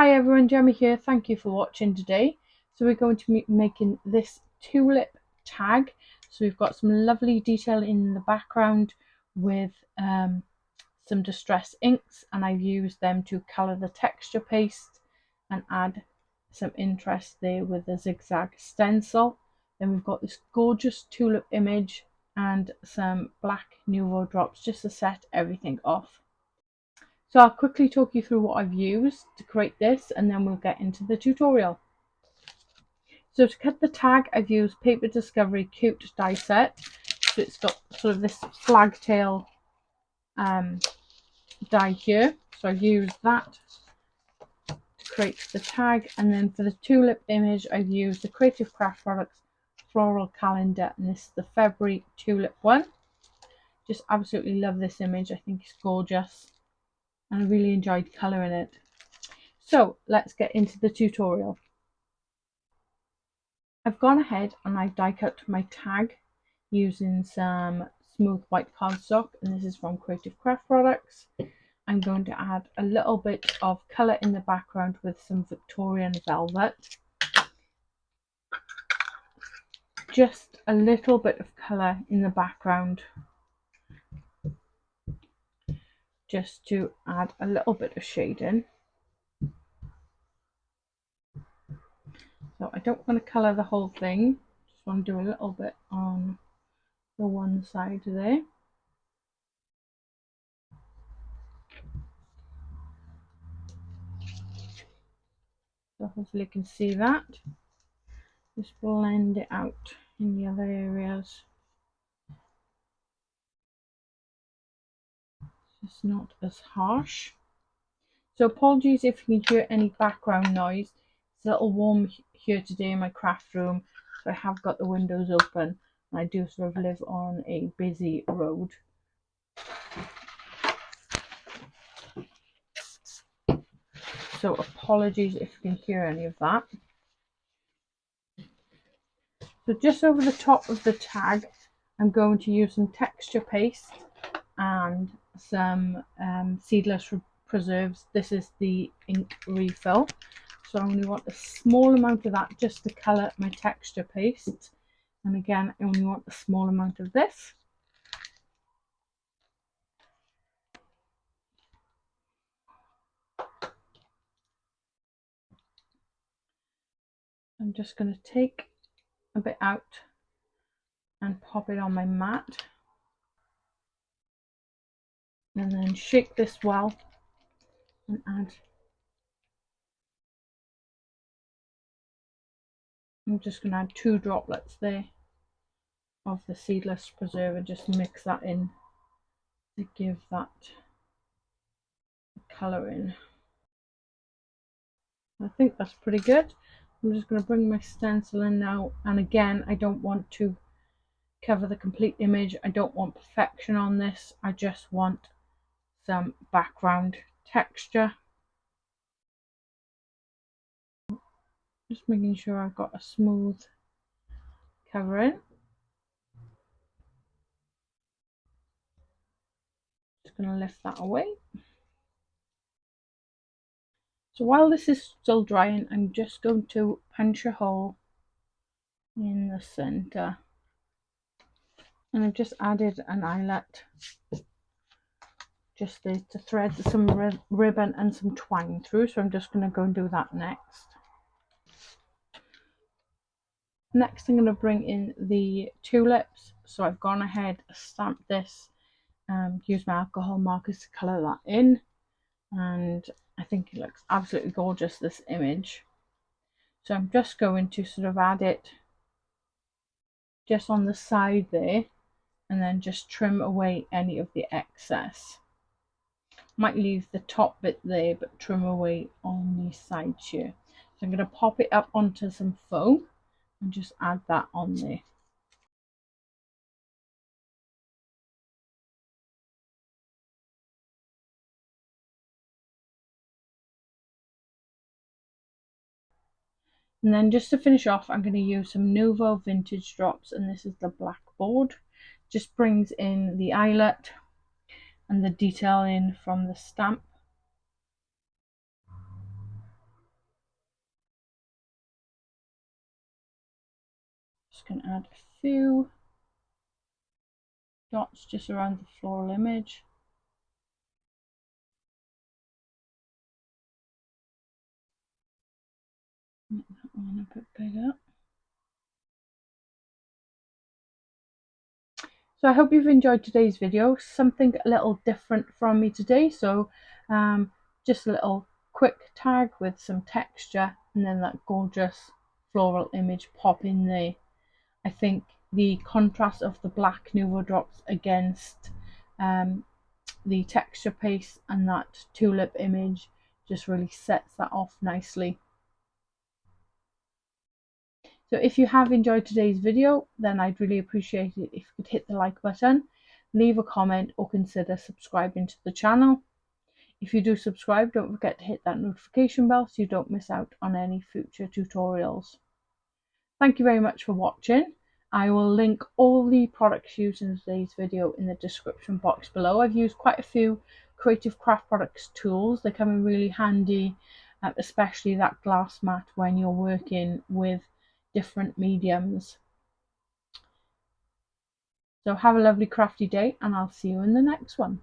Hi everyone, Gemma here. Thank you for watching today. So we're going to be making this tulip tag. So we've got some lovely detail in the background with some distress inks, and I've used them to colour the texture paste and add some interest there with the Zig Zag Stencil. Then we've got this gorgeous tulip image and some black Nuvo drops just to set everything off. So I'll quickly talk you through what I've used to create this, and then we'll get into the tutorial. So to cut the tag, I've used Paper Discovery Cute die set. So it's got sort of this flagtail die here. So I've used that to create the tag, and then for the tulip image, I've used the Creative Craft Products Floral Calendar, and this is the February tulip one. Just absolutely love this image. I think it's gorgeous, and I really enjoyed colouring it. So let's get into the tutorial. I've gone ahead and I've die cut my tag using some smooth white cardstock, and this is from Creative Craft Products. I'm going to add a little bit of colour in the background with some Victorian velvet. Just a little bit of colour in the background, just to add a little bit of shading. So I don't want to colour the whole thing, just want to do a little bit on the one side there. So hopefully you can see that. Just blend it out in the other areas. It's not as harsh. So apologies if you can hear any background noise. It's a little warm here today in my craft room, so I have got the windows open, and I do sort of live on a busy road. So apologies if you can hear any of that. So just over the top of the tag, I'm going to use some texture paste and some seedless preserves. This is the ink refill. So I only want a small amount of that just to colour my texture paste. And again, I only want a small amount of this. I'm just going to take a bit out and pop it on my mat. And then shake this well and add. I'm just going to add 2 droplets there of the seedless preserve and just mix that in to give that colour in. I think that's pretty good. I'm just going to bring my stencil in now, and again, I don't want to cover the complete image. I don't want perfection on this. I just want some background texture. Just making sure I've got a smooth covering. Just going to lift that away. So while this is still drying, I'm just going to punch a hole in the center, and I've just added an eyelet just there to thread some ribbon and some twine through, so I'm just going to go and do that next. Next I'm going to bring in the tulips. So I've gone ahead, stamped this, used my alcohol markers to colour that in, and I think it looks absolutely gorgeous, this image. So I'm just going to sort of add it just on the side there, and then just trim away any of the excess. Might leave the top bit there, but trim away on the sides here. So I'm going to pop it up onto some foam and just add that on there. And then just to finish off, I'm going to use some Nuvo vintage drops, and this is the blackboard. Just brings in the eyelet and the detail in from the stamp. Just going to add a few dots just around the floral image. Make that one a bit bigger. So I hope you've enjoyed today's video, something a little different from me today. So just a little quick tag with some texture and then that gorgeous floral image pop in there. I think the contrast of the black Nuvo drops against the texture paste and that tulip image just really sets that off nicely. So if you have enjoyed today's video, then I'd really appreciate it if you could hit the like button, leave a comment, or consider subscribing to the channel. If you do subscribe, don't forget to hit that notification bell so you don't miss out on any future tutorials. Thank you very much for watching. I will link all the products used in today's video in the description box below. I've used quite a few Creative Craft Products tools. They come in really handy, especially that glass mat when you're working with different mediums. So have a lovely crafty day and I'll see you in the next one.